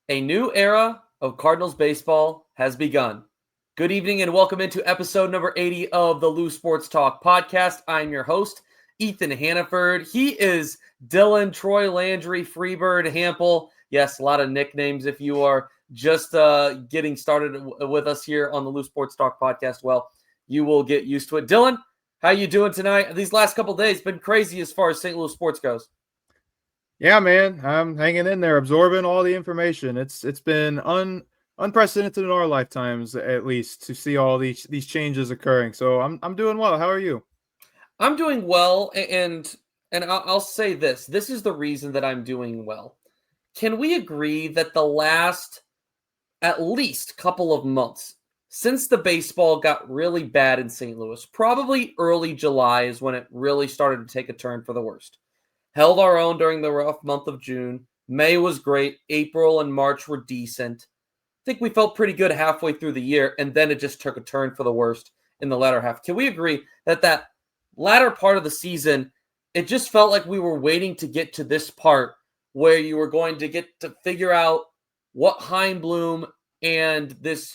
A new era of Cardinals baseball has begun. Good evening and welcome into episode number 80 of the Lou Sports Talk podcast. I'm your host, Ethan Hannaford. He is Dylan, Troy, Landry, Freebird, Hampel. Yes, a lot of nicknames if you are just getting started with us here on the Lou Sports Talk podcast. Well, you will get used to it. Dylan, how you doing tonight? These last couple of days been crazy as far as St. Louis sports goes. Yeah, man, I'm hanging in there, absorbing all the information. It's been unprecedented in our lifetimes, at least, to see all these changes occurring. So I'm doing well. How are you? I'm doing well, and I'll say this. This is the reason that I'm doing well. Can we agree that the last at least couple of months since the baseball got really bad in St. Louis, probably early July is when it really started to take a turn for the worst. Held our own during the rough month of June. May was great. April and March were decent. I think we felt pretty good halfway through the year, and then it just took a turn for the worst in the latter half. Can we agree that latter part of the season, it just felt like we were waiting to get to this part where you were going to get to figure out what Chaim Bloom and this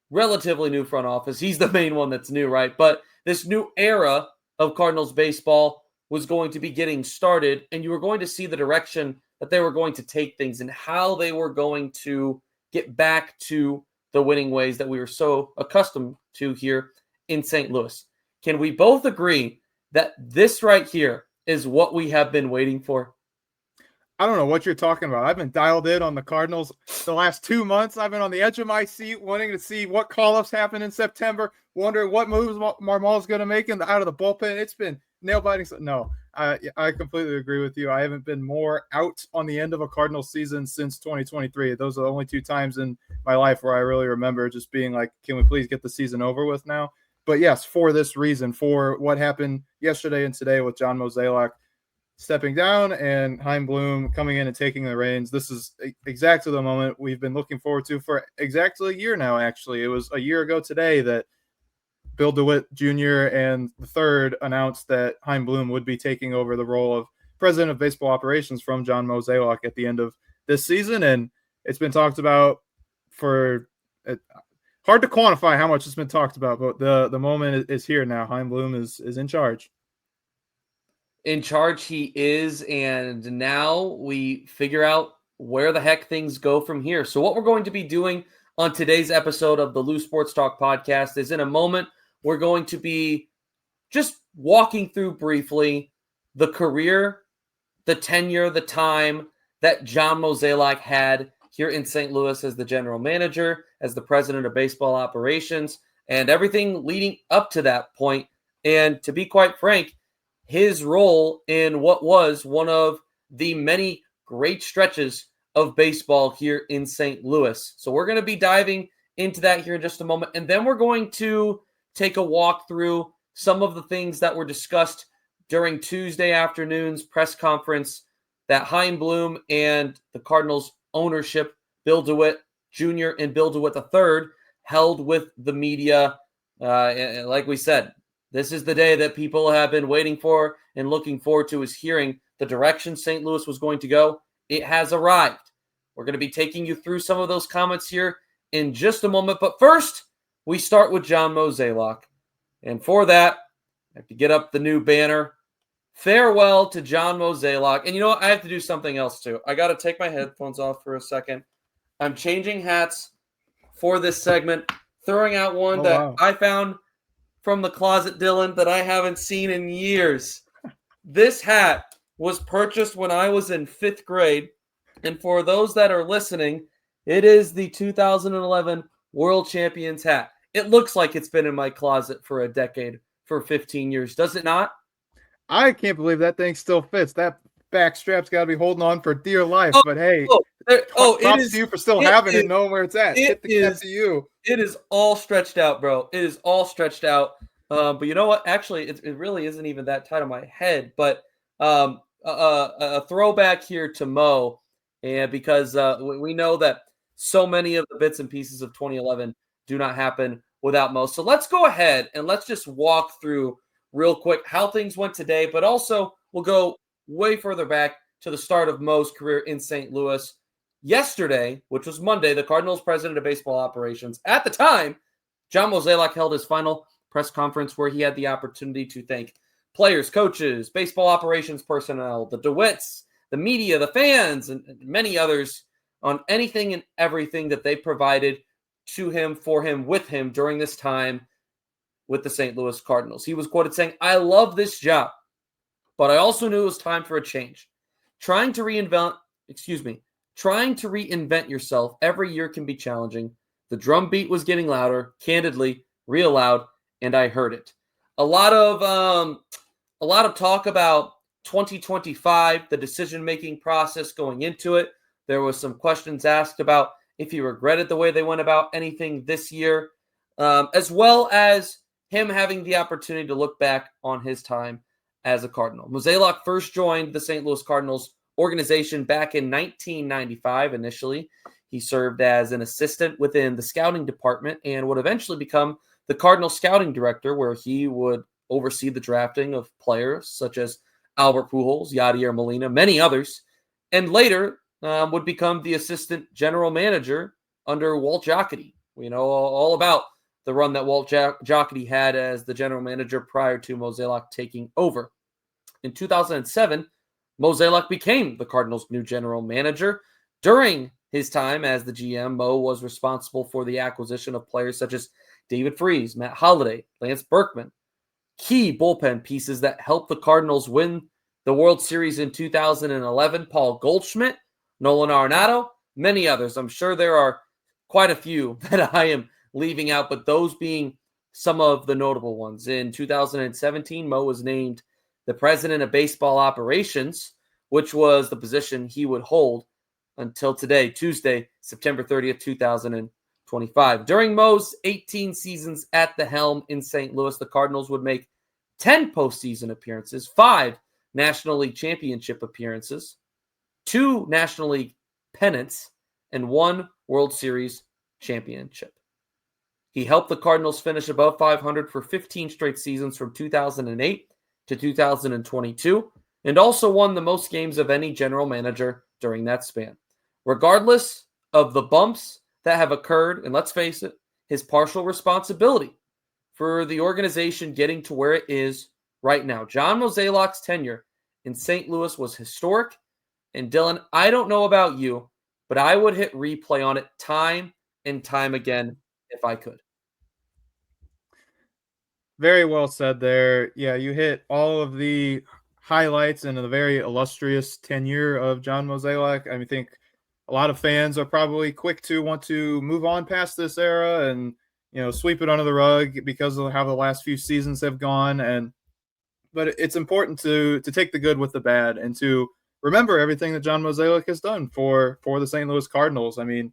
relatively new front office, he's the main one that's new, right? But this new era of Cardinals baseball was going to be getting started, and you were going to see the direction that they were going to take things and how they were going to get back to the winning ways that we were so accustomed to here in St. Louis. Can we both agree that this right here is what we have been waiting for? I don't know what you're talking about. I've been dialed in on the Cardinals the last 2 months. I've been on the edge of my seat wanting to see what call-ups happen in September, wondering what moves Marmol's going to make out of the bullpen. It's been nail-biting. No, I completely agree with you. I haven't been more out on the end of a Cardinals season since 2023. Those are the only 2 times in my life where I really remember just being like, can we please get the season over with now? But yes, for this reason, for what happened yesterday and today with John Mozeliak stepping down and Chaim Bloom coming in and taking the reins, this is exactly the moment we've been looking forward to for exactly a year now, actually. It was a year ago today that Bill DeWitt Jr. and the third announced that Chaim Bloom would be taking over the role of president of baseball operations from John Mozeliak at the end of this season. And it's been talked about for hard to quantify how much it's been talked about, but the moment is here now. Chaim Bloom is in charge. In charge he is, and now we figure out where the heck things go from here. So what we're going to be doing on today's episode of the Lou Sports Talk podcast is in a moment, we're going to be just walking through briefly the career, the tenure, the time that John Mozeliak had here in St. Louis as the general manager, as the president of baseball operations, and everything leading up to that point. And to be quite frank, his role in what was one of the many great stretches of baseball here in St. Louis. So we're going to be diving into that here in just a moment. And then we're going to take a walk through some of the things that were discussed during Tuesday afternoon's press conference that Chaim Bloom and the Cardinals ownership, Bill DeWitt Jr. and Bill DeWitt III, held with the media. Like we said, this is the day that people have been waiting for and looking forward to, is hearing the direction St. Louis was going to go. It has arrived. We're going to be taking you through some of those comments here in just a moment. But first, we start with John Mozeliak. And for that, I have to get up the new banner. Farewell to John Mozeliak. And you know what? I have to do something else too. I got to take my headphones off for a second. I'm changing hats for this segment, throwing out one that I found from the closet, Dylan, that I haven't seen in years. This hat was purchased when I was in 5th grade. And for those that are listening, it is the 2011 World Champions hat. It looks like it's been in my closet for a decade, for 15 years. Does it not? I can't believe that thing still fits. That back strap's got to be holding on for dear life. But hey, props to you for still having it, knowing where it's at. Get the cap to you. It is all stretched out, bro. It is all stretched out. But you know what? Actually, it really isn't even that tight on my head. But a throwback here to Mo, and because we know that so many of the bits and pieces of 2011 do not happen without Mo. So let's go ahead and let's just walk through real quick how things went today, but also we'll go way further back to the start of Mo's career in St. Louis. Yesterday, which was Monday, the Cardinals president of baseball operations at the time, John Mozeliak, held his final press conference where he had the opportunity to thank players, coaches, baseball operations personnel, the DeWitts, the media, the fans, and many others on anything and everything that they provided to him, for him, with him during this time with the St. Louis Cardinals. He was quoted saying, "I love this job, but I also knew it was time for a change. Trying to reinvent yourself every year can be challenging. The drum beat was getting louder, candidly, real loud, and I heard it." A lot of talk about 2025, the decision-making process going into it. There was some questions asked about if he regretted the way they went about anything this year, as well as him having the opportunity to look back on his time as a Cardinal. Mozeliak first joined the St. Louis Cardinals organization back in 1995 initially. He served as an assistant within the scouting department and would eventually become the Cardinal scouting director, where he would oversee the drafting of players such as Albert Pujols, Yadier Molina, many others, and later would become the assistant general manager under Walt Jocketty. We know all about the run that Walt Jocketty had as the general manager prior to Mozeliak taking over. In 2007, Mozeliak became the Cardinals' new general manager. During his time as the GM, Mo was responsible for the acquisition of players such as David Freese, Matt Holliday, Lance Berkman, key bullpen pieces that helped the Cardinals win the World Series in 2011, Paul Goldschmidt, Nolan Arenado, many others. I'm sure there are quite a few that I am leaving out, but those being some of the notable ones. In 2017, Mo was named the president of baseball operations, which was the position he would hold until today, Tuesday, September 30th, 2025. During Mo's 18 seasons at the helm in St. Louis, the Cardinals would make 10 postseason appearances, 5 National League championship appearances, 2 National League pennants, and 1 World Series championship. He helped the Cardinals finish above 500 for 15 straight seasons from 2008 to 2022, and also won the most games of any general manager during that span. Regardless of the bumps that have occurred, and let's face it, his partial responsibility for the organization getting to where it is right now, John Mozeliak's tenure in St. Louis was historic. And Dylan, I don't know about you, but I would hit replay on it time and time again if I could. Very well said there. Yeah, you hit all of the highlights in a very illustrious tenure of John Mozeliak. I think a lot of fans are probably quick to want to move on past this era and sweep it under the rug because of how the last few seasons have gone. But it's important to take the good with the bad and to remember everything that John Mozeliak has done for the St. Louis Cardinals. I mean,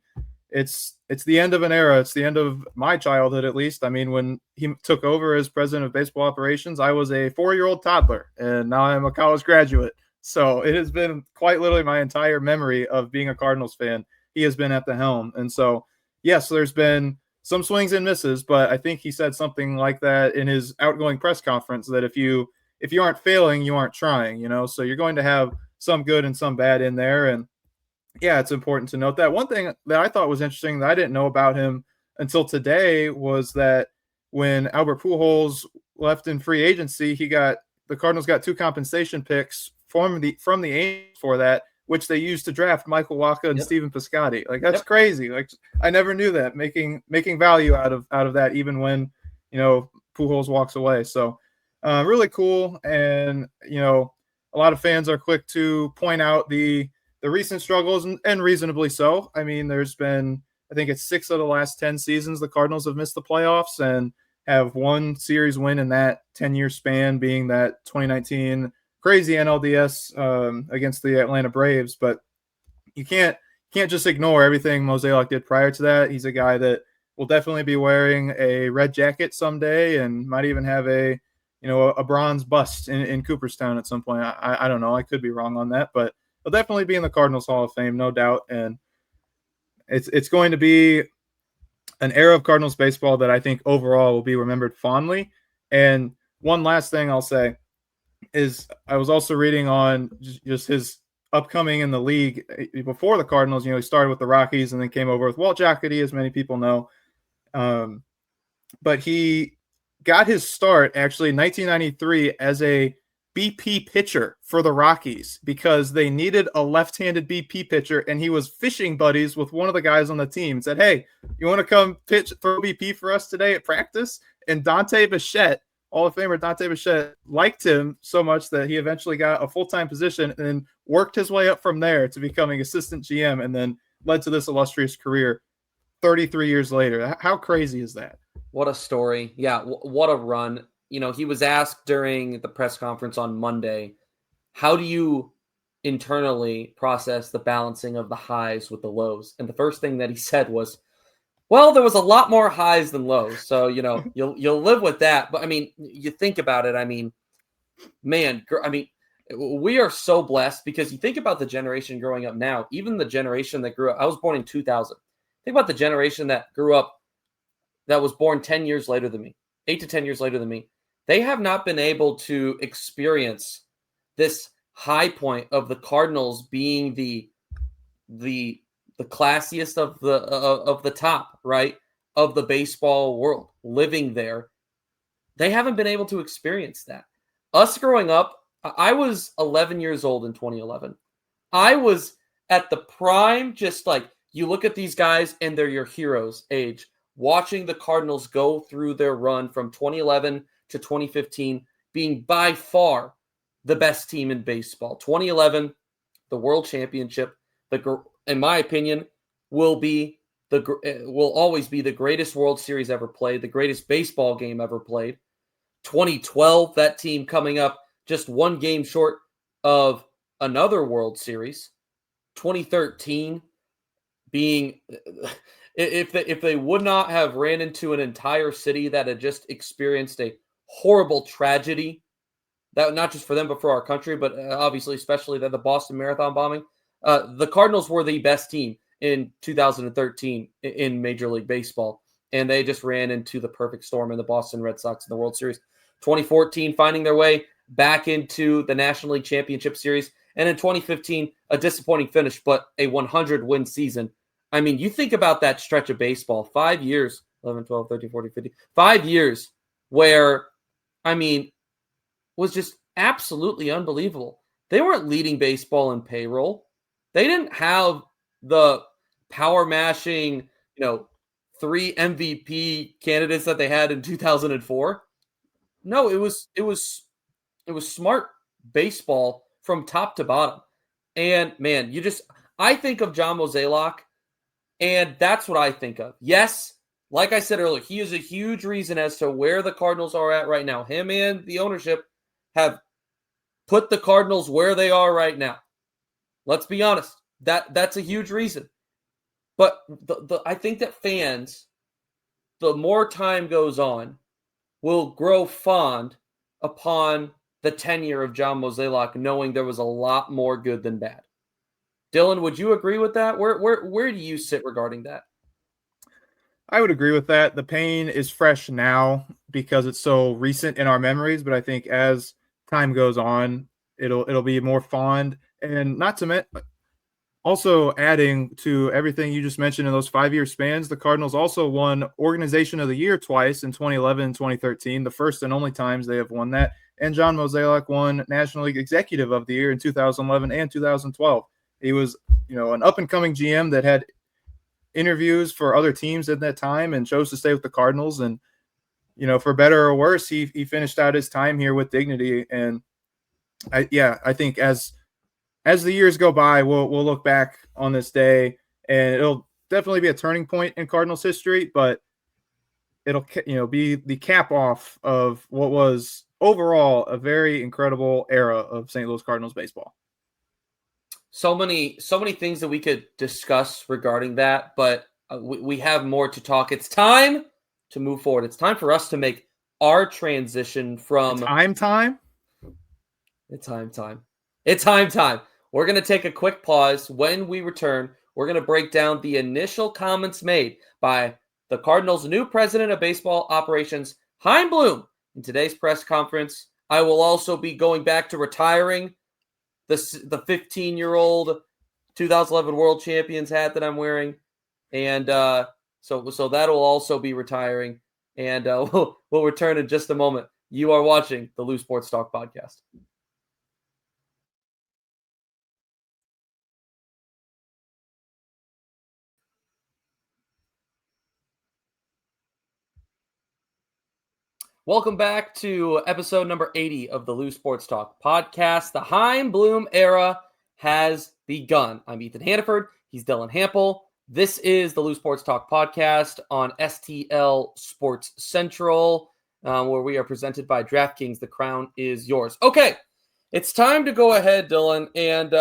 it's the end of an era. It's the end of my childhood, at least. I mean, when he took over as president of baseball operations, I was a 4-year-old toddler, and now I'm a college graduate. So it has been quite literally my entire memory of being a Cardinals fan. He has been at the helm. And so, yes, there's been some swings and misses, but I think he said something like that in his outgoing press conference, that if you aren't failing, you aren't trying, so you're going to have some good and some bad in there. And yeah, it's important to note that. One thing that I thought was interesting that I didn't know about him until today was that when Albert Pujols left in free agency, the Cardinals got 2 compensation picks from the Angels for that, which they used to draft Michael Wacha and Stephen Piscotty. Like, that's crazy. Like, I never knew that, making value out of that, even when Pujols walks away. So really cool. And a lot of fans are quick to point out the recent struggles, and reasonably so. I mean, there's been, I think it's 6 of the last 10 seasons the Cardinals have missed the playoffs and have 1 series win in that 10-year span, being that 2019 crazy NLDS against the Atlanta Braves. But you can't just ignore everything Mozeliak did prior to that. He's a guy that will definitely be wearing a red jacket someday, and might even have a bronze bust in Cooperstown at some point. I don't know. I could be wrong on that, but he'll definitely be in the Cardinals Hall of Fame, no doubt. And it's going to be an era of Cardinals baseball that I think overall will be remembered fondly. And one last thing I'll say is I was also reading on just his upcoming in the league before the Cardinals. He started with the Rockies and then came over with Walt Jocketty, as many people know. But he got his start actually in 1993 as a BP pitcher for the Rockies because they needed a left-handed BP pitcher, and he was fishing buddies with one of the guys on the team. Said, "Hey, you want to come pitch for BP for us today at practice?" And Dante Bichette, Hall of Famer Dante Bichette, liked him so much that he eventually got a full-time position and then worked his way up from there to becoming assistant GM, and then led to this illustrious career 33 years later. How crazy is that? What a story. Yeah, what a run. He was asked during the press conference on Monday, how do you internally process the balancing of the highs with the lows? And the first thing that he said was, well, there was a lot more highs than lows. So, you'll live with that. But I mean, you think about it. I mean, man, we are so blessed because you think about the generation growing up now, even the generation that grew up. I was born in 2000. Think about the generation that grew up, that was born 10 years later than me, 8 to 10 years later than me. They have not been able to experience this high point of the Cardinals being the classiest of the top, right, of the baseball world, living there. They haven't been able to experience that. Us growing up, I was 11 years old in 2011. I was at the prime, just like you look at these guys and they're your heroes age, watching the Cardinals go through their run from 2011 to 2015, being by far the best team in baseball. 2011, the World Championship, in my opinion, will always be the greatest World Series ever played, the greatest baseball game ever played. 2012, that team coming up just one game short of another World Series. 2013 being, if they would not have ran into an entire city that had just experienced a horrible tragedy, that not just for them but for our country, but obviously especially the Boston Marathon bombing, the Cardinals were the best team in 2013 in Major League Baseball, and they just ran into the perfect storm in the Boston Red Sox in the World Series. 2014 finding their way back into the National League Championship Series, and in 2015 a disappointing finish but a 100-win season. I mean, you think about that stretch of baseball, 5 years, 11, 12, 13, 14, 15, 5 years where, I mean, was just absolutely unbelievable. They weren't leading baseball in payroll. They didn't have the power mashing, 3 MVP candidates that they had in 2004. No, it was smart baseball from top to bottom. And man, I think of John Mozeliak, and that's what I think of. Yes, like I said earlier, he is a huge reason as to where the Cardinals are at right now. Him and the ownership have put the Cardinals where they are right now. Let's be honest. That's a huge reason. But I think that fans, the more time goes on, will grow fond upon the tenure of John Mozeliak, knowing there was a lot more good than bad. Dylan, would you agree with that? Where do you sit regarding that? I would agree with that. The pain is fresh now because it's so recent in our memories, but I think as time goes on, it'll be more fond. And not to mention, also adding to everything you just mentioned in those 5-year spans, the Cardinals also won Organization of the Year twice in 2011 and 2013, the first and only times they have won that. And John Mozeliak won National League Executive of the Year in 2011 and 2012. He was, an up-and-coming GM that had interviews for other teams at that time and chose to stay with the Cardinals. And, for better or worse, he finished out his time here with dignity. And I think as the years go by, we'll look back on this day, and it'll definitely be a turning point in Cardinals history, but it'll, be the cap off of what was overall a very incredible era of St. Louis Cardinals baseball. So many things that we could discuss regarding that, but we have more to talk. It's time to move forward. It's time for us to make our transition from time. It's time. We're going to take a quick pause. When we return, we're going to break down the initial comments made by the Cardinals' new president of baseball operations, Chaim Bloom, in today's press conference. I will also be going back to retiring the 15-year-old 2011 World Champions hat that I'm wearing, and so that'll also be retiring. And we'll return in just a moment. You are watching the Loose Sports Talk podcast. Welcome back to episode number 80 of the Loose Sports Talk podcast. The Chaim Bloom era has begun. I'm Ethan Hannaford. He's Dylan Hampel. This is the Loose Sports Talk podcast on STL Sports Central, where we are presented by DraftKings. The crown is yours. Okay, it's time to go ahead, Dylan, and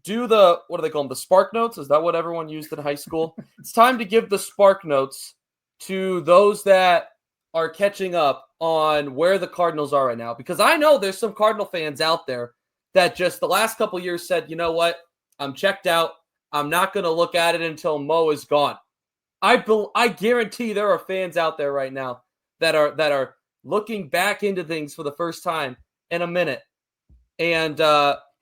do the, what do they call them? The Spark Notes? Is that what everyone used in high school? It's time to give the Spark Notes to those that are catching up on where the Cardinals are right now. Because I know there's some Cardinal fans out there that just the last couple of years said, you know what? I'm checked out. I'm not going to look at it until Mo is gone. I guarantee there are fans out there right now that are looking back into things for the first time in a minute. And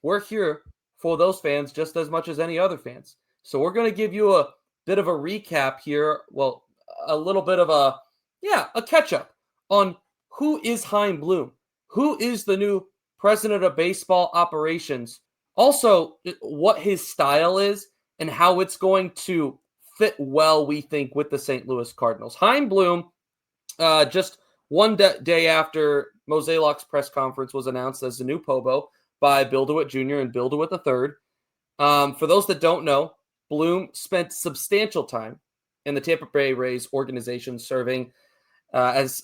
we're here for those fans just as much as any other fans. So we're going to give you a bit of a recap here. Well, a little bit of a catch-up on who is Chaim Bloom, who is the new president of baseball operations, also what his style is and how it's going to fit well, we think, with the St. Louis Cardinals. Chaim Bloom, just one day after Mozeliak's press conference was announced as the new POBO by Bill DeWitt Jr. and Bill DeWitt III. For those that don't know, Bloom spent substantial time in the Tampa Bay Rays organization, serving as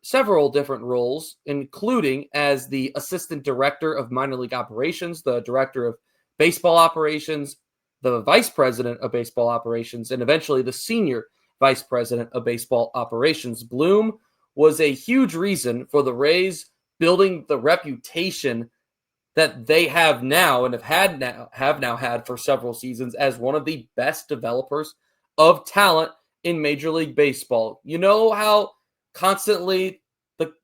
several different roles, including as the assistant director of minor league operations, the director of baseball operations, the vice president of baseball operations, and eventually the senior vice president of baseball operations. Bloom was a huge reason for the Rays building the reputation that they have now and have now had for several seasons as one of the best developers of talent in Major League Baseball. You know how constantly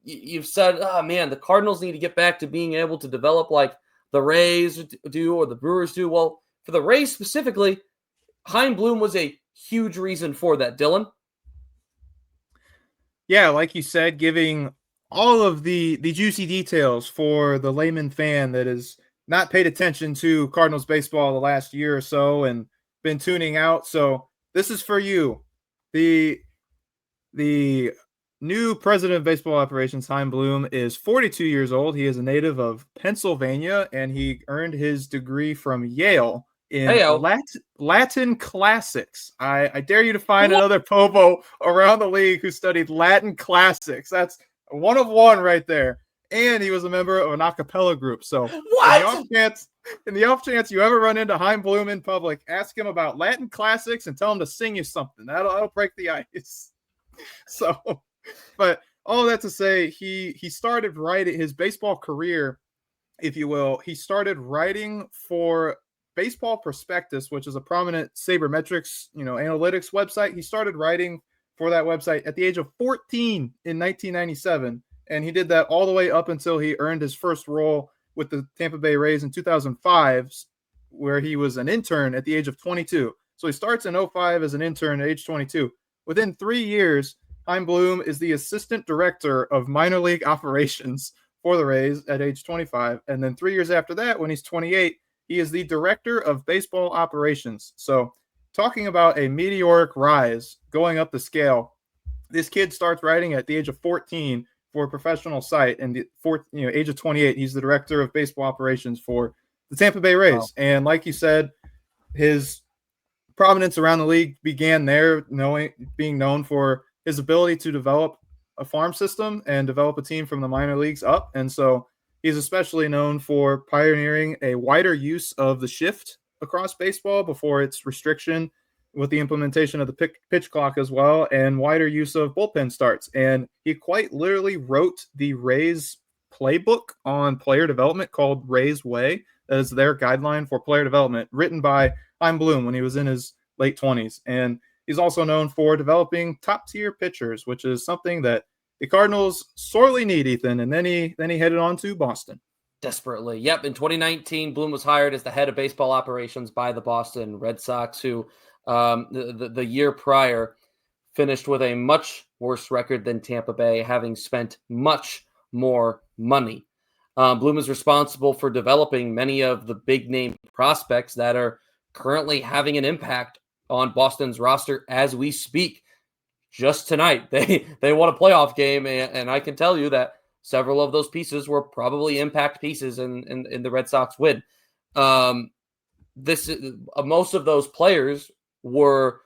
you've said, oh man, the Cardinals need to get back to being able to develop like the Rays do or the Brewers do. Well, for the Rays specifically, Chaim Bloom was a huge reason for that. Dylan? Yeah, like you said, giving all of the juicy details for the layman fan that has not paid attention to Cardinals baseball the last year or so and been tuning out. So this is for you. The new president of baseball operations, Chaim Bloom, is 42 years old. He is a native of Pennsylvania, and he earned his degree from Yale in Latin classics. I dare you to find another POBO around the league who studied Latin classics. That's one of one right there. And he was a member of an a cappella group. So in the off chance you ever run into Chaim Bloom in public, ask him about Latin classics and tell him to sing you something. That'll break the ice. So, but all that to say, he started writing his baseball career, if you will. He started writing for Baseball Prospectus, which is a prominent sabermetrics, analytics website. He started writing for that website at the age of 14 in 1997, and he did that all the way up until he earned his first role with the Tampa Bay Rays in 2005, where he was an intern at the age of 22. So he starts in 2005 as an intern at age 22. Within 3 years, Chaim Bloom is the assistant director of minor league operations for the Rays at age 25. And then 3 years after that, when he's 28, he is the director of baseball operations. So talking about a meteoric rise going up the scale, this kid starts writing at the age of 14 for a professional site. And the age of 28, he's the director of baseball operations for the Tampa Bay Rays. Wow. And like you said, his prominence around the league began there, being known for his ability to develop a farm system and develop a team from the minor leagues up. And so he's especially known for pioneering a wider use of the shift across baseball before its restriction with the implementation of the pitch clock as well, and wider use of bullpen starts. And he quite literally wrote the Rays playbook on player development called Rays Way. That is their guideline for player development, written by Chaim Bloom when he was in his late 20s. And he's also known for developing top-tier pitchers, which is something that the Cardinals sorely need, Ethan. And then he headed on to Boston. Desperately. Yep. In 2019, Bloom was hired as the head of baseball operations by the Boston Red Sox, who the year prior finished with a much worse record than Tampa Bay, having spent much more money. Bloom is responsible for developing many of the big name prospects that are currently having an impact on Boston's roster as we speak. Just tonight, they won a playoff game, and I can tell you that several of those pieces were probably impact pieces in the Red Sox win. Most of those players were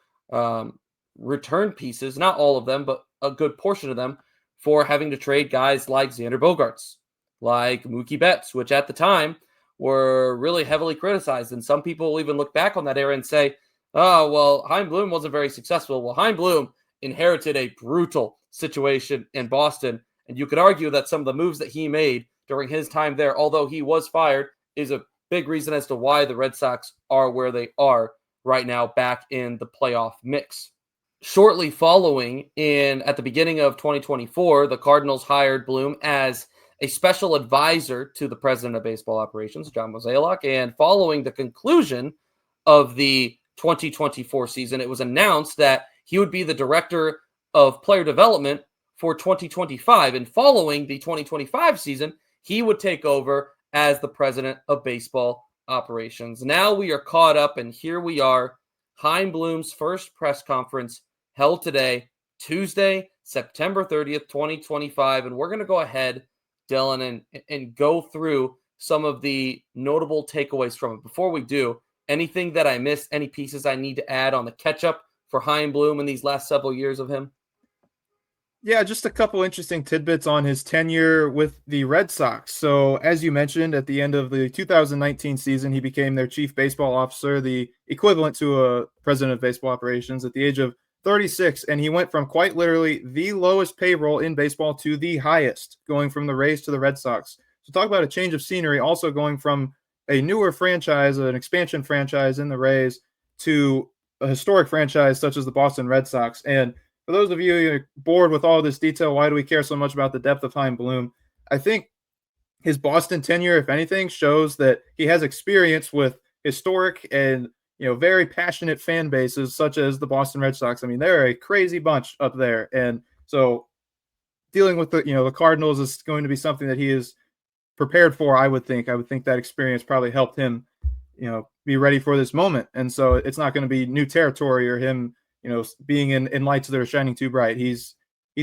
return pieces, not all of them, but a good portion of them, for having to trade guys like Xander Bogaerts, like Mookie Betts, which at the time were really heavily criticized. And some people will even look back on that era and say, oh, well, Chaim Bloom wasn't very successful. Well, Chaim Bloom inherited a brutal situation in Boston. And you could argue that some of the moves that he made during his time there, although he was fired, is a big reason as to why the Red Sox are where they are right now, back in the playoff mix. Shortly following, at the beginning of 2024, the Cardinals hired Bloom as a special advisor to the president of baseball operations, John Mozeliak. And following the conclusion of the 2024 season, it was announced that he would be the director of player development for 2025. And following the 2025 season, he would take over as the president of baseball operations. Now we are caught up, and here we are. Chaim Bloom's first press conference held today, Tuesday, September 30th, 2025. And we're going to go ahead, Dylan, and go through some of the notable takeaways from it. Before we do, anything that I missed, any pieces I need to add on the catch-up for Chaim Bloom in these last several years of him? Yeah, just a couple interesting tidbits on his tenure with the Red Sox. So, as you mentioned, at the end of the 2019 season, he became their chief baseball officer, the equivalent to a president of baseball operations, at the age of 36. And he went from quite literally the lowest payroll in baseball to the highest, going from the Rays to the Red Sox. So, talk about a change of scenery, also going from a newer franchise, an expansion franchise in the Rays, to a historic franchise such as the Boston Red Sox. And for those of you who are bored with all this detail, why do we care so much about the depth of Chaim Bloom? I think his Boston tenure, if anything, shows that he has experience with historic and very passionate fan bases such as the Boston Red Sox. I mean, they're a crazy bunch up there, and so dealing with the Cardinals is going to be something that he is prepared for. I would think that experience probably helped him, be ready for this moment, and so it's not going to be new territory or him being in lights that are shining too bright. He's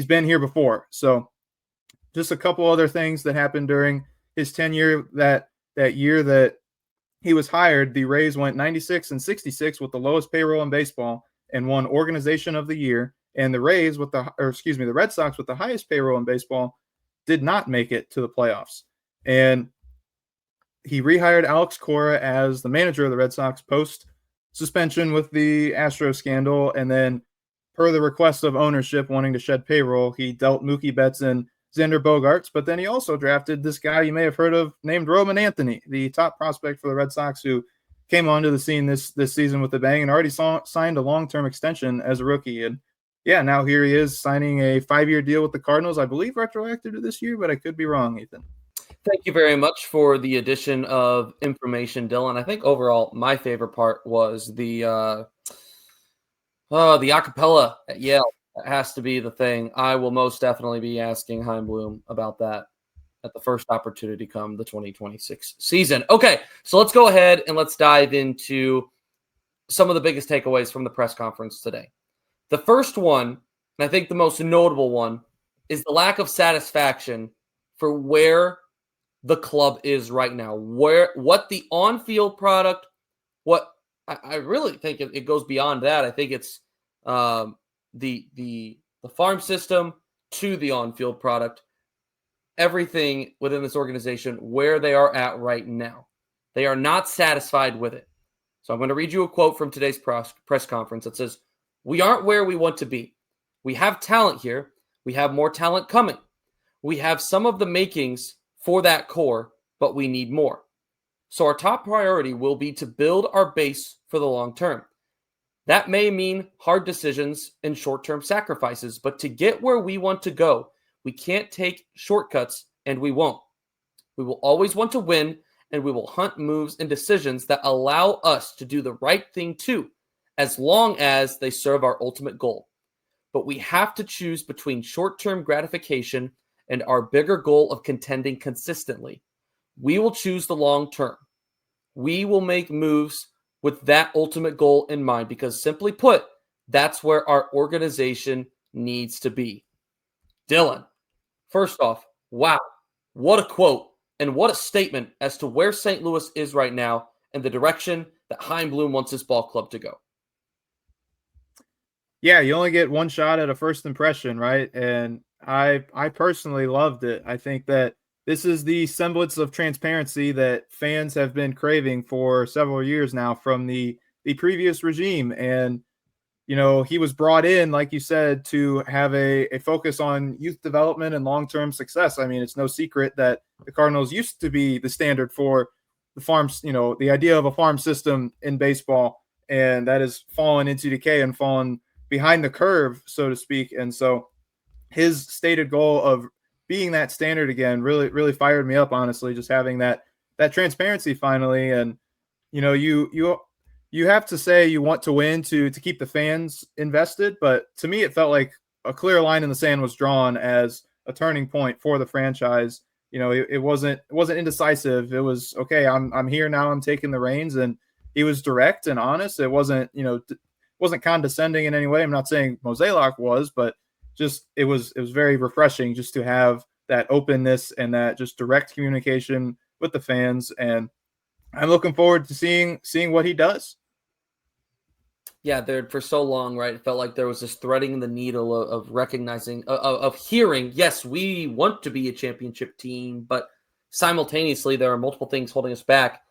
been here before. So just a couple other things that happened during his tenure. That year that he was hired, the Rays went 96-66 with the lowest payroll in baseball and won Organization of the Year. And the Red Sox with the highest payroll in baseball did not make it to the playoffs. And he rehired Alex Cora as the manager of the Red Sox post suspension with the Astros scandal, and then per the request of ownership wanting to shed payroll, he dealt Mookie Betts and Xander Bogaerts, but then he also drafted this guy you may have heard of named Roman Anthony, the top prospect for the Red Sox, who came onto the scene this season with a bang and already signed a long-term extension as a rookie. And yeah, now here he is signing a 5-year deal with the Cardinals, I believe retroactive to this year, but I could be wrong, Ethan. Thank you very much for the addition of information, Dylan. I think overall my favorite part was the acapella at Yale. That has to be the thing. I will most definitely be asking Chaim Bloom about that at the first opportunity come the 2026 season. Okay, so let's go ahead and let's dive into some of the biggest takeaways from the press conference today. The first one, and I think the most notable one, is the lack of satisfaction for where the club is right now, what the on-field product, what I really think it goes beyond that. I think it's the farm system to the on-field product, everything within this organization, where they are at right now. They are not satisfied with it. So I'm going to read you a quote from today's press conference that says, "We aren't where we want to be. We have talent here. We have more talent coming. We have some of the makings for that core, but we need more. So our top priority will be to build our base for the long term. That may mean hard decisions and short-term sacrifices, but to get where we want to go, we can't take shortcuts, and we won't. We will always want to win, and we will hunt moves and decisions that allow us to do the right thing too, as long as they serve our ultimate goal. But we have to choose between short-term gratification and our bigger goal of contending consistently. We will choose the long term. We will make moves with that ultimate goal in mind because, simply put, that's where our organization needs to be. Dylan, first off, wow, what a quote and what a statement as to where St. Louis is right now and the direction that Chaim Bloom wants his ball club to go. Yeah, you only get one shot at a first impression, right? And I personally loved it. I think that this is the semblance of transparency that fans have been craving for several years now from the previous regime. And he was brought in, like you said, to have a focus on youth development and long-term success. I mean, it's no secret that the Cardinals used to be the standard for the farms, the idea of a farm system in baseball, and that has fallen into decay and fallen behind the curve, so to speak. And so his stated goal of being that standard again really, really fired me up, honestly, just having that transparency finally. And, you have to say you want to win to keep the fans invested. But to me, it felt like a clear line in the sand was drawn as a turning point for the franchise. It wasn't indecisive. It was, okay, I'm here now. I'm taking the reins. And he was direct and honest. It wasn't, wasn't condescending in any way. I'm not saying Mozeliak was, but just it was very refreshing just to have that openness and that just direct communication with the fans. And I'm looking forward to seeing what he does. Yeah, there for so long, right? It felt like there was this threading the needle of recognizing, of hearing, yes, we want to be a championship team, but simultaneously there are multiple things holding us back.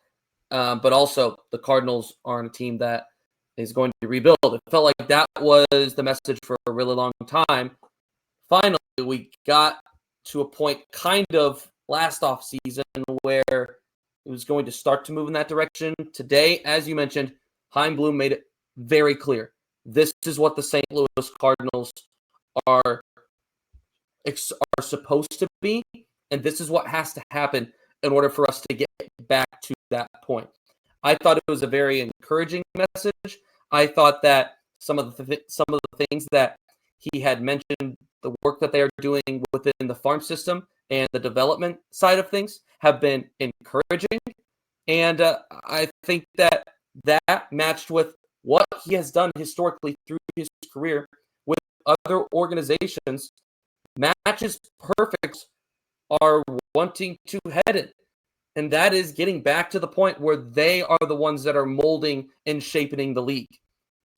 But also the Cardinals aren't a team that is going to rebuild. It felt like that was the message for a really long time. Finally, we got to a point kind of last off season where it was going to start to move in that direction. Today, as you mentioned, Chaim Bloom made it very clear. This is what the St. Louis Cardinals are supposed to be, and this is what has to happen in order for us to get back to that point. I thought it was a very encouraging message. I thought that some of the things that he had mentioned, the work that they are doing within the farm system and the development side of things, have been encouraging. And I think that matched with what he has done historically through his career with other organizations matches perfect are wanting to head in. And that is getting back to the point where they are the ones that are molding and shaping the league.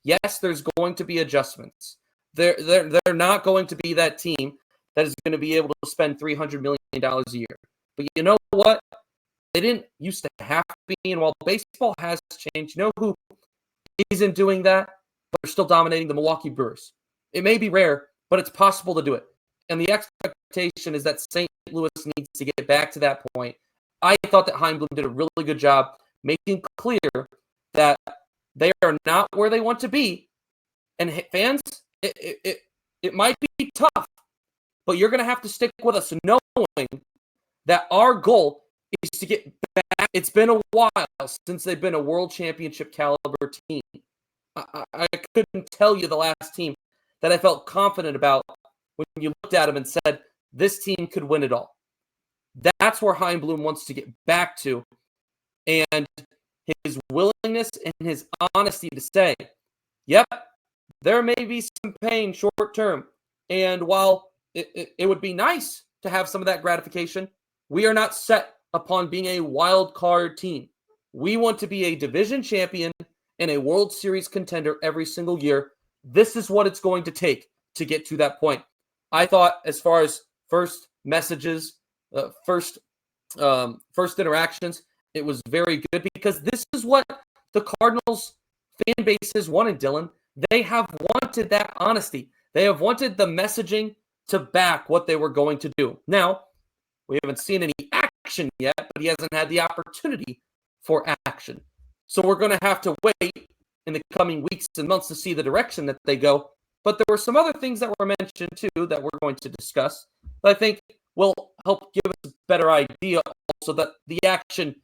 Yes, there's going to be adjustments. They're not going to be that team that is going to be able to spend $300 million a year. But you know what? They didn't used to have to be. And while baseball has changed, you know who isn't doing that, but they're still dominating? The Milwaukee Brewers. It may be rare, but it's possible to do it. And the expectation is that St. Louis needs to get back to that point. I thought that Chaim Bloom did a really good job making clear that they are not where they want to be. And fans, it might be tough, but you're going to have to stick with us knowing that our goal is to get back. It's been a while since they've been a world championship caliber team. I couldn't tell you the last team that I felt confident about when you looked at them and said, this team could win it all. That's where Chaim Bloom wants to get back to. And his willingness and his honesty to say, yep, there may be some pain short term. And while it would be nice to have some of that gratification, we are not set upon being a wild card team. We want to be a division champion and a World Series contender every single year. This is what it's going to take to get to that point. I thought, as far as first messages, first interactions, it was very good because this is what the Cardinals fan base has wanted, Dylan. They have wanted that honesty. They have wanted the messaging to back what they were going to do. Now, we haven't seen any action yet, but he hasn't had the opportunity for action. So we're going to have to wait in the coming weeks and months to see the direction that they go. But there were some other things that were mentioned too that we're going to discuss that I think will help give us a better idea also that the action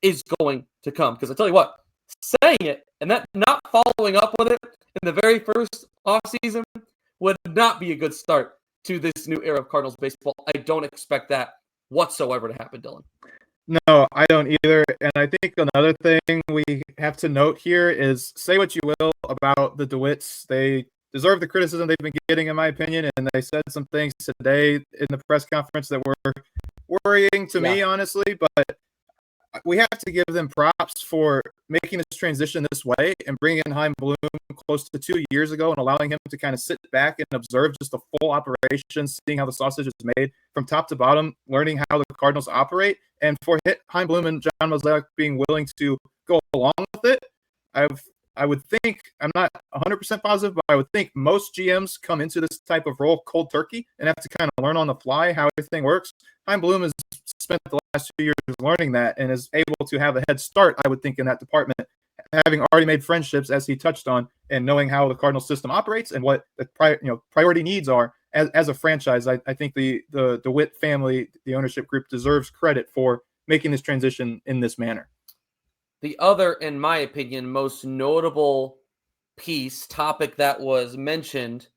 is going to come. Because I tell you what, saying it and that not following up with it in the very first offseason would not be a good start to this new era of Cardinals baseball. I don't expect that whatsoever to happen, Dylan. No, I don't either. And I think another thing we have to note here is, say what you will about the DeWitts. They deserve the criticism they've been getting, in my opinion. And they said some things today in the press conference that were worrying to me, honestly. But we have to give them props for making this transition this way and bringing in Chaim Bloom close to 2 years ago and allowing him to kind of sit back and observe just the full operation, seeing how the sausage is made from top to bottom, learning how the Cardinals operate. And for Chaim Bloom and John Mozeliak being willing to go along with it, I would think, I'm not 100% positive, but I would think most GMs come into this type of role cold turkey and have to kind of learn on the fly how everything works. Chaim Bloom has spent the last 2 years learning that and is able to have a head start, I would think, in that department, having already made friendships, as he touched on, and knowing how the Cardinal system operates and what the priority needs are as a franchise. I think the DeWitt family, the ownership group, deserves credit for making this transition in this manner. The other, in my opinion, most notable topic that was mentioned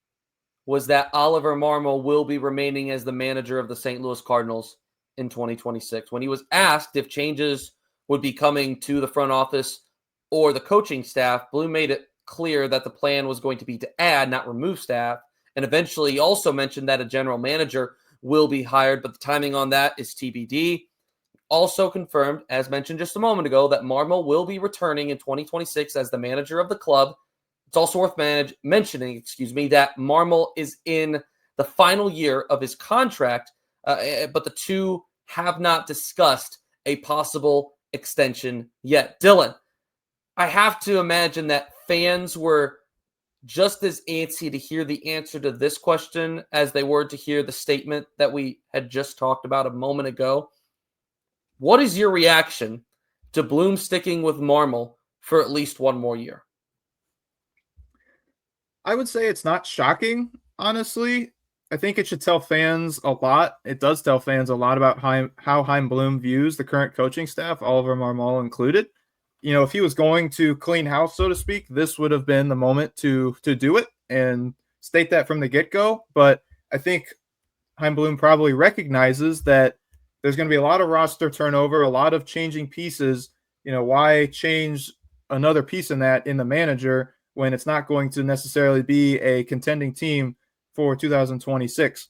was that Oliver Marmol will be remaining as the manager of the St. Louis Cardinals in 2026. When he was asked if changes would be coming to the front office or the coaching staff, Bloom made it clear that the plan was going to be to add, not remove staff. And eventually he also mentioned that a general manager will be hired, but the timing on that is TBD. Also confirmed, as mentioned just a moment ago, that Marmol will be returning in 2026 as the manager of the club. It's also worth mentioning, that Marmol is in the final year of his contract, but the two have not discussed a possible extension yet. Dylan, I have to imagine that fans were just as antsy to hear the answer to this question as they were to hear the statement that we had just talked about a moment ago. What is your reaction to Bloom sticking with Marmol for at least one more year? I would say it's not shocking, honestly. I think it should tell fans a lot. It does tell fans a lot about how Chaim Bloom views the current coaching staff, Oliver Marmol included. You know, if he was going to clean house, so to speak, this would have been the moment to do it and state that from the get-go. But I think Chaim Bloom probably recognizes that there's going to be a lot of roster turnover, a lot of changing pieces. You know, why change another piece in that in the manager when it's not going to necessarily be a contending team for 2026?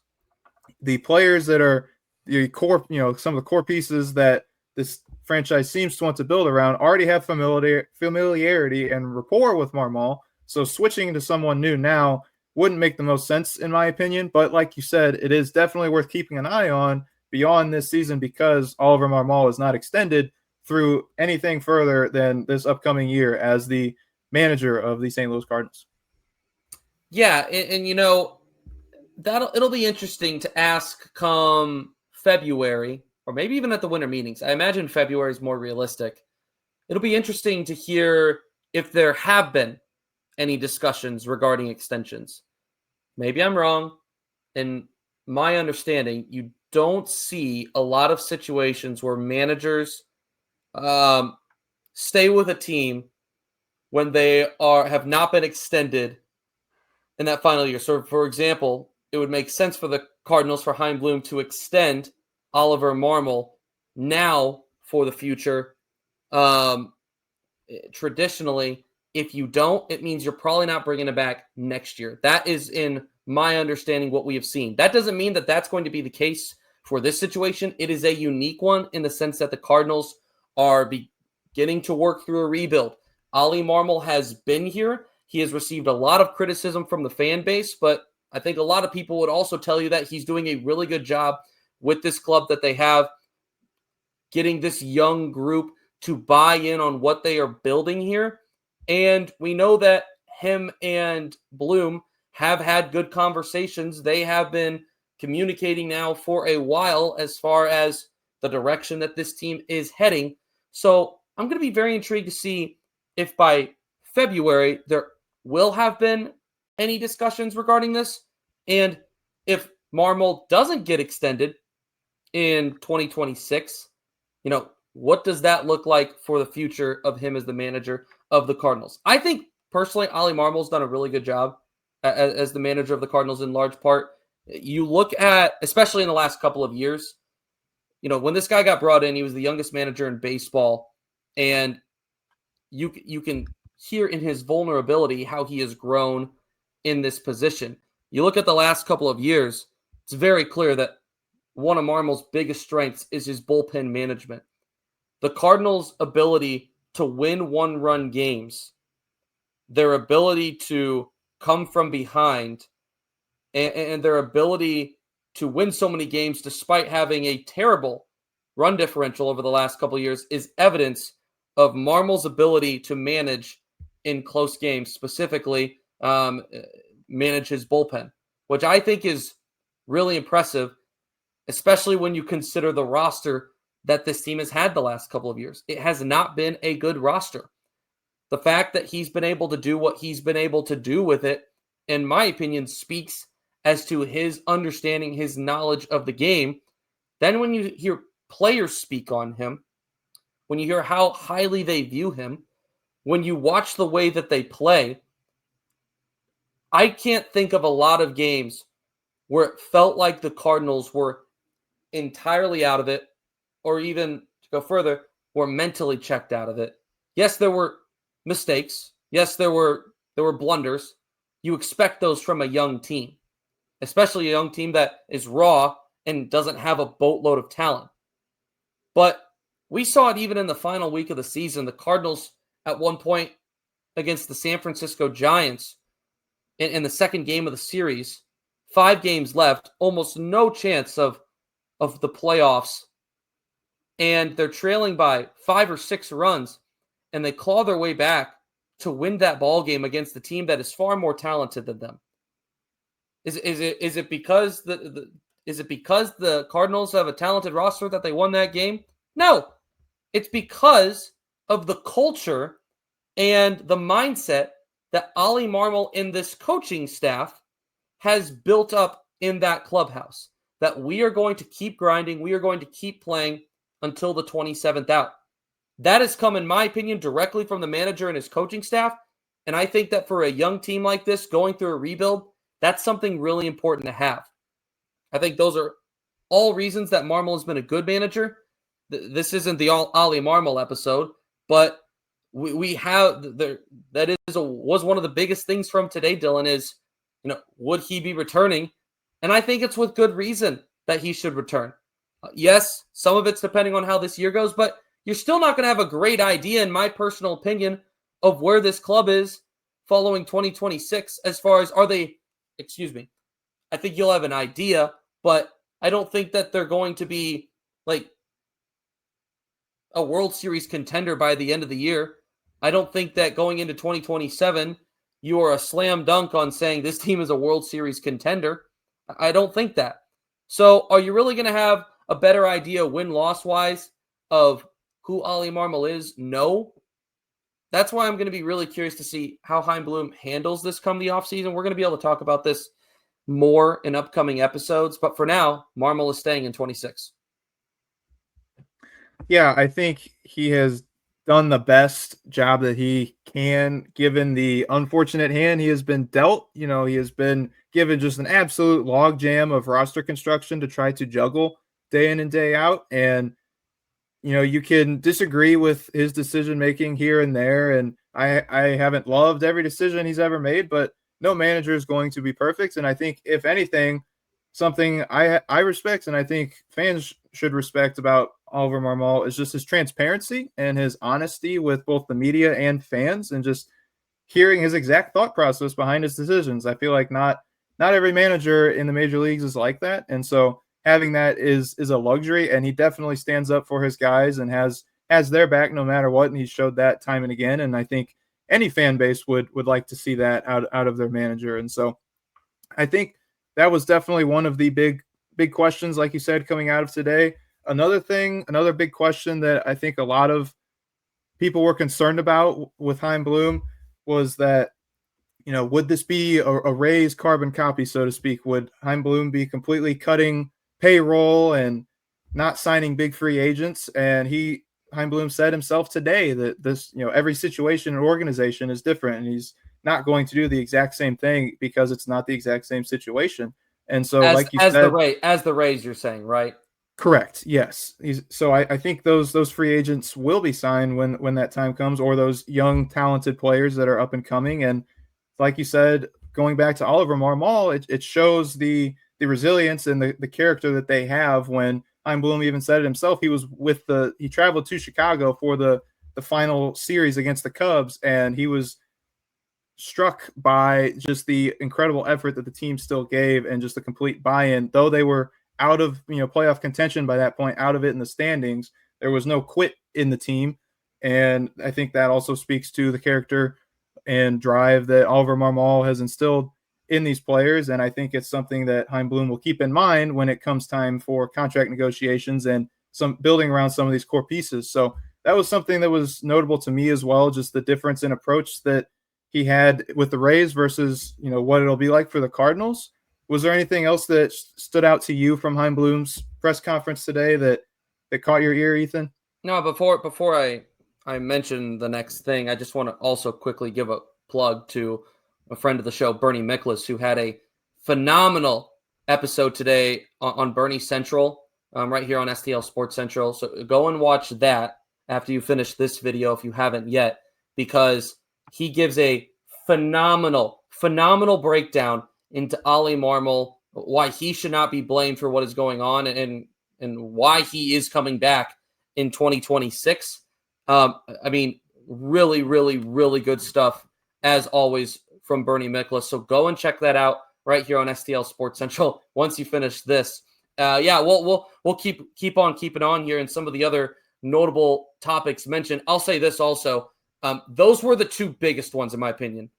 The players that are the core, some of the core pieces that this franchise seems to want to build around already have familiarity and rapport with Marmol. So switching to someone new now wouldn't make the most sense, in my opinion. But like you said, it is definitely worth keeping an eye on beyond this season because Oliver Marmol is not extended through anything further than this upcoming year as the manager of the St. Louis Cardinals. Yeah, and it'll be interesting to ask come February, or maybe even at the winter meetings. I imagine February is more realistic. It'll be interesting to hear if there have been any discussions regarding extensions. Maybe I'm wrong. In my understanding, you don't see a lot of situations where managers stay with a team when they have not been extended in that final year. So, for example, it would make sense for the Cardinals, for Chaim Bloom to extend Oliver Marmol now for the future. Traditionally, if you don't, it means you're probably not bringing it back next year. That is, in my understanding, what we have seen. That doesn't mean that that's going to be the case for this situation. It is a unique one in the sense that the Cardinals are beginning to work through a rebuild. Oli Marmol has been here. He has received a lot of criticism from the fan base, but I think a lot of people would also tell you that he's doing a really good job with this club that they have, getting this young group to buy in on what they are building here. And we know that him and Bloom have had good conversations. They have been communicating now for a while as far as the direction that this team is heading. So I'm going to be very intrigued to see if by February there will have been any discussions regarding this. And if Marmol doesn't get extended, in 2026, what does that look like for the future of him as the manager of the Cardinals? I think personally, Oli Marmol's done a really good job as the manager of the Cardinals in large part. You look at, especially in the last couple of years, when this guy got brought in, he was the youngest manager in baseball, and you can hear in his vulnerability how he has grown in this position. You look at the last couple of years, it's very clear that one of Marmol's biggest strengths is his bullpen management. The Cardinals' ability to win one-run games, their ability to come from behind, and their ability to win so many games despite having a terrible run differential over the last couple of years is evidence of Marmol's ability to manage in close games, specifically manage his bullpen, which I think is really impressive, especially when you consider the roster that this team has had the last couple of years. It has not been a good roster. The fact that he's been able to do what he's been able to do with it, in my opinion, speaks as to his understanding, his knowledge of the game. Then when you hear players speak on him, when you hear how highly they view him, when you watch the way that they play, I can't think of a lot of games where it felt like the Cardinals were entirely out of it, or even to go further, were mentally checked out of it. Yes, there were mistakes. Yes, there were blunders. You expect those from a young team, especially a young team that is raw and doesn't have a boatload of talent. But we saw it even in the final week of the season. The Cardinals, at one point against the San Francisco Giants in the second game of the series, 5 games left, almost no chance of the playoffs. And they're trailing by 5 or 6 runs, and they claw their way back to win that ball game against the team that is far more talented than them. Is it because the Cardinals have a talented roster that they won that game? No, it's because of the culture and the mindset that Oli Marmol and this coaching staff has built up in that clubhouse. That we are going to keep grinding, we are going to keep playing until the 27th out. That has come, in my opinion, directly from the manager and his coaching staff. And I think that for a young team like this going through a rebuild, that's something really important to have. I think those are all reasons that Marmol has been a good manager. This isn't the Oli Marmol episode, but we have was one of the biggest things from today, Dylan, is, would he be returning? And I think it's with good reason that he should return. Yes, some of it's depending on how this year goes, but you're still not going to have a great idea, in my personal opinion, of where this club is following 2026 as far as I think you'll have an idea, but I don't think that they're going to be like a World Series contender by the end of the year. I don't think that going into 2027, you are a slam dunk on saying this team is a World Series contender. I don't think that. So are you really going to have a better idea win-loss wise of who Oli Marmol is? No. That's why I'm going to be really curious to see how Chaim Bloom handles this come the offseason. We're going to be able to talk about this more in upcoming episodes. But for now, Marmol is staying in 26. Yeah, I think he has done the best job that he can, given the unfortunate hand he has been dealt. He has been given just an absolute logjam of roster construction to try to juggle day in and day out. And, you can disagree with his decision making here and there. And I haven't loved every decision he's ever made, but no manager is going to be perfect. And I think, if anything, something I respect and I think fans should respect about Oliver Marmol is just his transparency and his honesty with both the media and fans, and just hearing his exact thought process behind his decisions. I feel like not every manager in the major leagues is like that. And so having that is a luxury, and he definitely stands up for his guys and has their back no matter what. And he's showed that time and again. And I think any fan base would like to see that out of their manager. And so I think that was definitely one of the big questions, like you said, coming out of today. Another big question that I think a lot of people were concerned about with Chaim Bloom was that, would this be a Rays carbon copy, so to speak? Would Chaim Bloom be completely cutting payroll and not signing big free agents. And Chaim Bloom said himself today that this, every situation and organization is different, and he's not going to do the exact same thing because it's not the exact same situation. And so, like you said, as the Rays, you're saying, right? correct. Yes. So I think those free agents will be signed when that time comes, or those young talented players that are up and coming. And like you said, going back to Oliver Marmol, it shows the resilience and the character that they have. When Chaim Bloom even said it himself, he traveled to Chicago for the final series against the Cubs, and he was struck by just the incredible effort that the team still gave and just the complete buy-in. Though they were out of playoff contention by that point, out of it in the standings, there was no quit in the team. And I think that also speaks to the character and drive that Oliver Marmol has instilled in these players. And I think it's something that Chaim Bloom will keep in mind when it comes time for contract negotiations and some building around some of these core pieces. So that was something that was notable to me as well, just the difference in approach that he had with the Rays versus, what it'll be like for the Cardinals. Was there anything else that stood out to you from Chaim Bloom's press conference today that caught your ear, Ethan? No, before I mention the next thing, I just want to also quickly give a plug to a friend of the show, Bernie Miklas, who had a phenomenal episode today on Bernie Central, right here on STL Sports Central. So go and watch that after you finish this video if you haven't yet, because he gives a phenomenal breakdown into Oli Marmol, why he should not be blamed for what is going on, and why he is coming back in 2026. I mean, really, really, really good stuff, as always, from Bernie Miklas. So go and check that out right here on STL Sports Central once you finish this. We'll keep on keeping on here, and some of the other notable topics mentioned. I'll say this also. Those were the two biggest ones, in my opinion.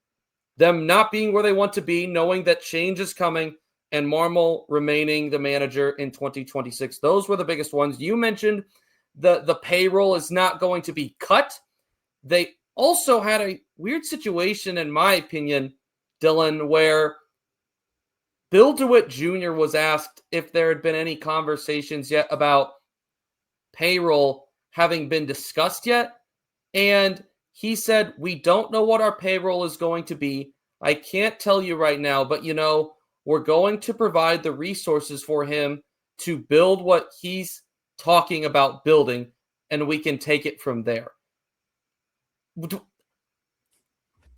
Them not being where they want to be, knowing that change is coming, and Marmol remaining the manager in 2026. Those were the biggest ones. You mentioned the payroll is not going to be cut. They also had a weird situation, in my opinion, Dylan, where Bill DeWitt Jr. was asked if there had been any conversations yet about payroll having been discussed yet. And he said, we don't know what our payroll is going to be. I can't tell you right now, but we're going to provide the resources for him to build what he's talking about building, and we can take it from there.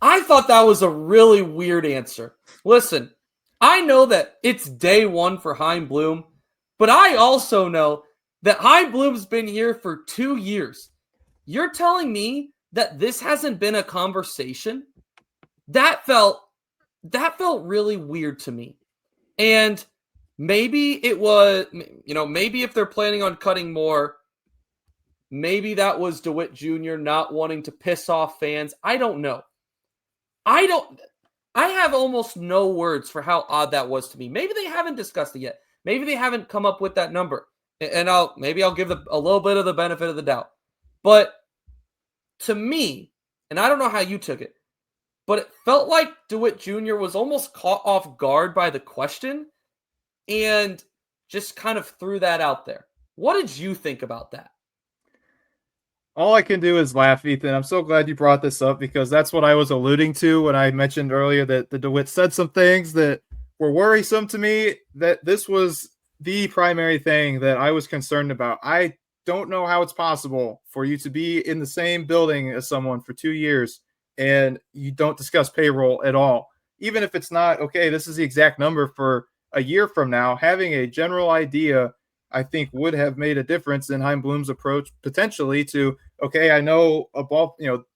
I thought that was a really weird answer. Listen, I know that it's day one for Chaim Bloom, but I also know that Chaim Bloom's been here for 2 years. You're telling me that this hasn't been a conversation? That felt really weird to me. And maybe it was, maybe if they're planning on cutting more, maybe that was DeWitt Jr. not wanting to piss off fans. I don't know. I have almost no words for how odd that was to me. Maybe they haven't discussed it yet. Maybe they haven't come up with that number. And I'll give a little bit of the benefit of the doubt. But to me, and I don't know how you took it, but it felt like DeWitt Jr. was almost caught off guard by the question and just kind of threw that out there. What did you think about that? All I can do is laugh, Ethan. I'm so glad you brought this up, because that's what I was alluding to when I mentioned earlier that the DeWitt said some things that were worrisome to me, that this was the primary thing that I was concerned about. I don't know how it's possible for you to be in the same building as someone for 2 years and you don't discuss payroll at all. Even if it's not, okay, this is the exact number for a year from now, having a general idea, I think, would have made a difference in Chaim Bloom's approach potentially to, okay, I know about,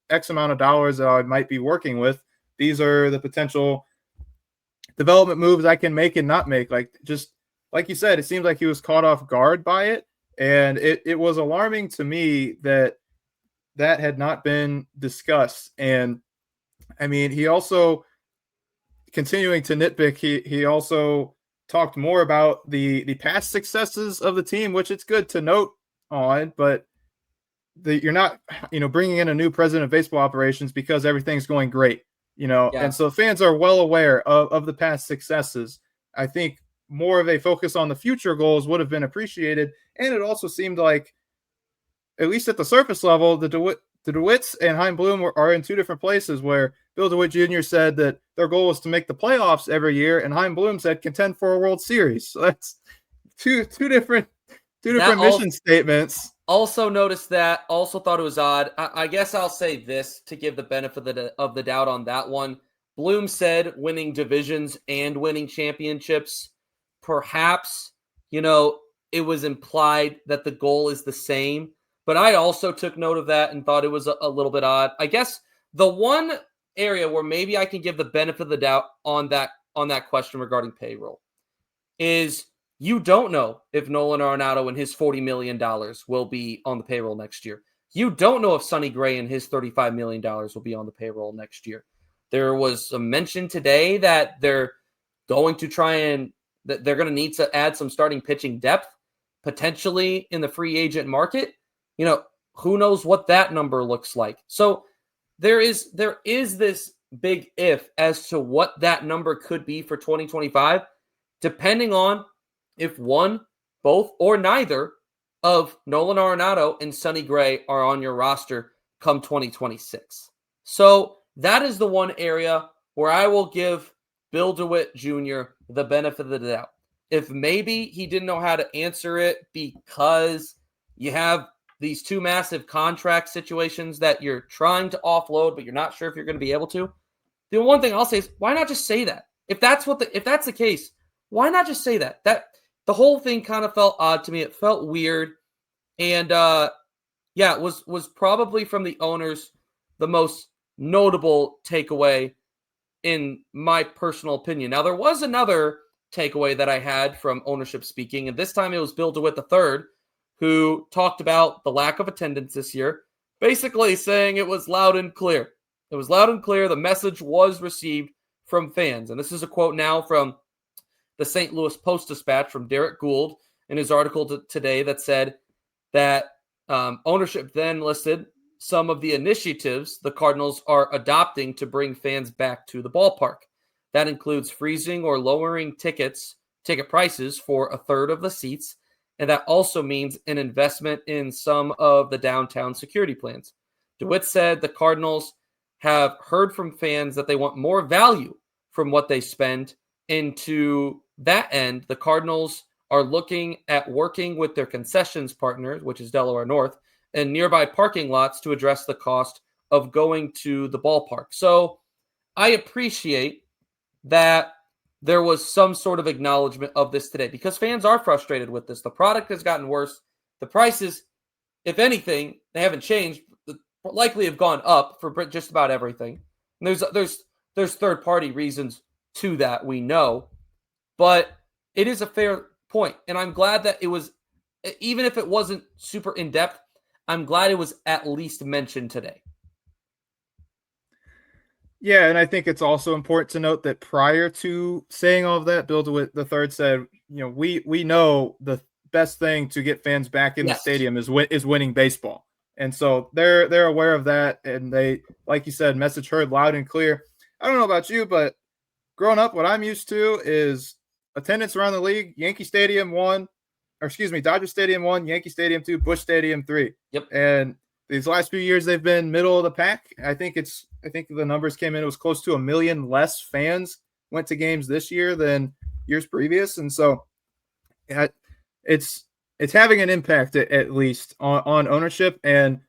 X amount of dollars that I might be working with. These are the potential development moves I can make and not make. Just like you said, it seems like he was caught off guard by it. And it was alarming to me that had not been discussed. And I mean, he also, continuing to nitpick, he also talked more about the past successes of the team, which it's good to note on, but you're not, bringing in a new president of baseball operations because everything's going great, Yeah. And so fans are well aware of the past successes. I think more of a focus on the future goals would have been appreciated. And it also seemed like, at least at the surface level, the DeWitts and Chaim Bloom are in two different places, where Bill DeWitt Jr. said that their goal was to make the playoffs every year, and Chaim Bloom said contend for a World Series. So that's two different mission statements. Also noticed that, also thought it was odd. I guess I'll say this to give the benefit of the doubt on that one. Bloom said winning divisions and winning championships. Perhaps, it was implied that the goal is the same. But I also took note of that and thought it was a little bit odd. I guess the one area where maybe I can give the benefit of the doubt on that question regarding payroll is you don't know if Nolan Arenado and his $40 million will be on the payroll next year. You don't know if Sonny Gray and his $35 million will be on the payroll next year. There was a mention today that they're going to need to add some starting pitching depth, potentially in the free agent market. Who knows what that number looks like. So there is this big if as to what that number could be for 2025, depending on if one, both, or neither of Nolan Arenado and Sonny Gray are on your roster come 2026. So that is the one area where I will give Bill DeWitt Jr. the benefit of the doubt. If maybe he didn't know how to answer it because you have these two massive contract situations that you're trying to offload, but you're not sure if you're going to be able to. The one thing I'll say is, why not just say that? If that's the case, why not just say that? That the whole thing kind of felt odd to me. It felt weird, and it was probably from the owners the most notable takeaway in my personal opinion. Now there was another takeaway that I had from ownership speaking, and this time it was Bill DeWitt III, who talked about the lack of attendance this year, basically saying it was loud and clear. It was loud and clear. The message was received from fans. And this is a quote now from the St. Louis Post-Dispatch from Derek Gould in his article today that said that ownership then listed some of the initiatives the Cardinals are adopting to bring fans back to the ballpark. That includes freezing or lowering ticket prices for a third of the seats. And that also means an investment in some of the downtown security plans. DeWitt said the Cardinals have heard from fans that they want more value from what they spend. And to that end, the Cardinals are looking at working with their concessions partners, which is Delaware North, and nearby parking lots to address the cost of going to the ballpark. So I appreciate that there was some sort of acknowledgement of this today because fans are frustrated with this. The product has gotten worse. The prices, if anything, they haven't changed, likely have gone up for just about everything. And there's third-party reasons to that, we know. But it is a fair point. And I'm glad that it was, even if it wasn't super in-depth, I'm glad it was at least mentioned today. Yeah, and I think it's also important to note that prior to saying all of that, Bill DeWitt III said, we know the best thing to get fans back in the stadium is winning baseball. And so they're aware of that, and they, like you said, message heard loud and clear. I don't know about you, but growing up, what I'm used to is attendance around the league. Dodger Stadium 1, Yankee Stadium 2, Busch Stadium 3. Yep. And these last few years, they've been middle of the pack. I think the numbers came in. It was close to 1 million less fans went to games this year than years previous. And so it's having an impact at least on ownership. And,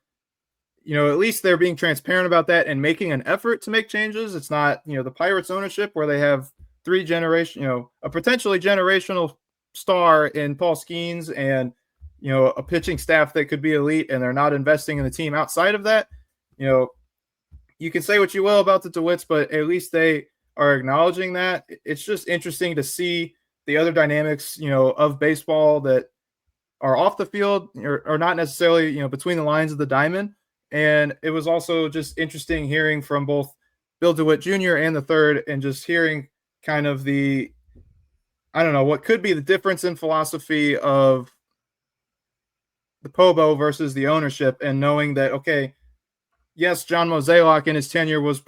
at least they're being transparent about that and making an effort to make changes. It's not, the Pirates ownership where they have a potentially generational star in Paul Skeens and, a pitching staff that could be elite, and they're not investing in the team outside of that. You can say what you will about the DeWitts, but at least they are acknowledging that. It's just interesting to see the other dynamics, of baseball that are off the field or not necessarily, between the lines of the diamond. And it was also just interesting hearing from both Bill DeWitt Jr. and the third, and just hearing kind of what could be the difference in philosophy of the Pobo versus the ownership, and knowing that, okay, yes, John Mozeliak in his tenure was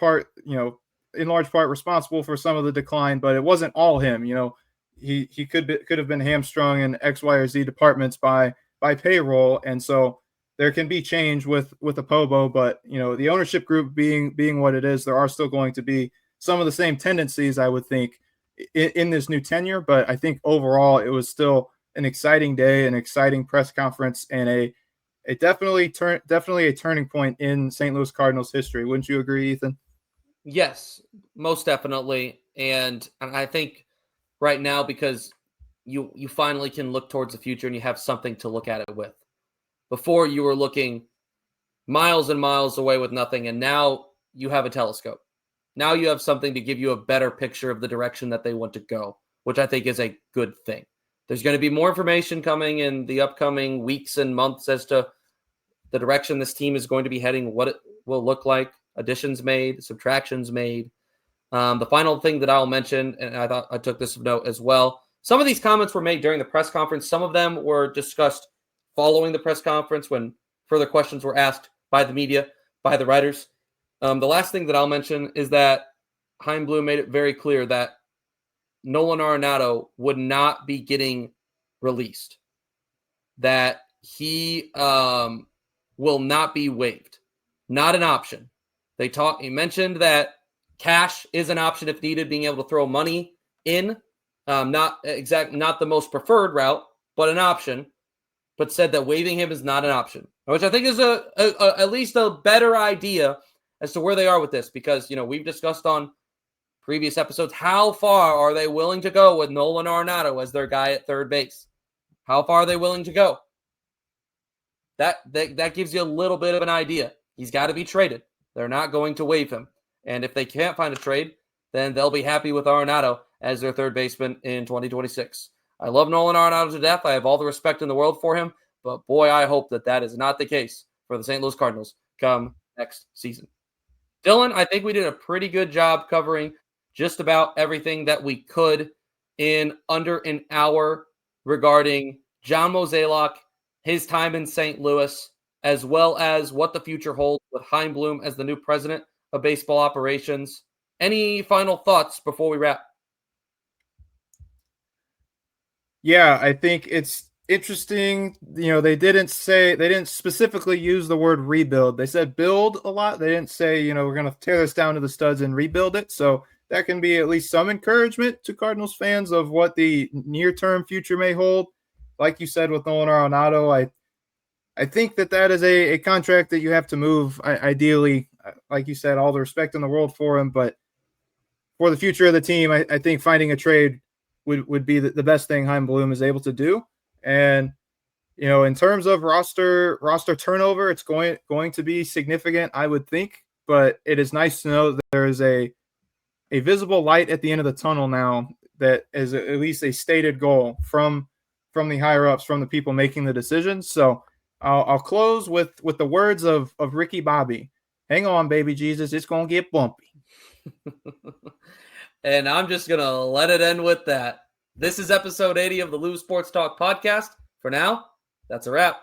in large part responsible for some of the decline, but it wasn't all him. he could have been hamstrung in X, Y, or Z departments by payroll, and so there can be change with a Pobo, but the ownership group being what it is, there are still going to be some of the same tendencies, I would think, in this new tenure. But I think overall it was still an exciting day, an exciting press conference, and a definitely a turning point in St. Louis Cardinals history. Wouldn't you agree, Ethan? Yes, most definitely. And I think right now, because you finally can look towards the future and you have something to look at it with. Before you were looking miles and miles away with nothing, and now you have a telescope. Now you have something to give you a better picture of the direction that they want to go, which I think is a good thing. There's going to be more information coming in the upcoming weeks and months as to the direction this team is going to be heading, what it will look like, additions made, subtractions made. The final thing that I'll mention, and I thought I took this note as well, some of these comments were made during the press conference. Some of them were discussed following the press conference when further questions were asked by the media, by the writers. The last thing that I'll mention is that Chaim Bloom made it very clear that Nolan Arenado would not be getting released, that he will not be waived. Not an option. He mentioned that cash is an option if needed, being able to throw money in, not the most preferred route, but an option, but said that waiving him is not an option, which I think is at least a better idea as to where they are with this, because we've discussed on previous episodes how far are they willing to go with Nolan Arenado as their guy at third base. How far are they willing to go? That gives you a little bit of an idea. He's got to be traded. They're not going to waive him. And if they can't find a trade, then they'll be happy with Arenado as their third baseman in 2026. I love Nolan Arenado to death. I have all the respect in the world for him. But boy, I hope that is not the case for the St. Louis Cardinals come next season. Dylan, I think we did a pretty good job covering just about everything that we could in under an hour regarding John Mozeliak, his time in St. Louis, as well as what the future holds with Chaim Bloom as the new president of baseball operations. Any final thoughts before we wrap? Yeah, I think it's interesting. They didn't specifically use the word rebuild. They said build a lot. They didn't say, we're going to tear this down to the studs and rebuild it. So that can be at least some encouragement to Cardinals fans of what the near-term future may hold. Like you said with Nolan Arenado, I think that is a contract that you have to move. Ideally, like you said, all the respect in the world for him, but for the future of the team, I think finding a trade would be the best thing Chaim Bloom is able to do. And in terms of roster turnover, it's going to be significant, I would think. But it is nice to know that there is a visible light at the end of the tunnel now, that is at least a stated goal from the higher ups, from the people making the decisions. So I'll close with the words of Ricky Bobby. Hang on, baby Jesus, it's gonna get bumpy. And I'm just gonna let it end with that. This is episode 80 of the Lou Sports Talk podcast. For now, that's a wrap.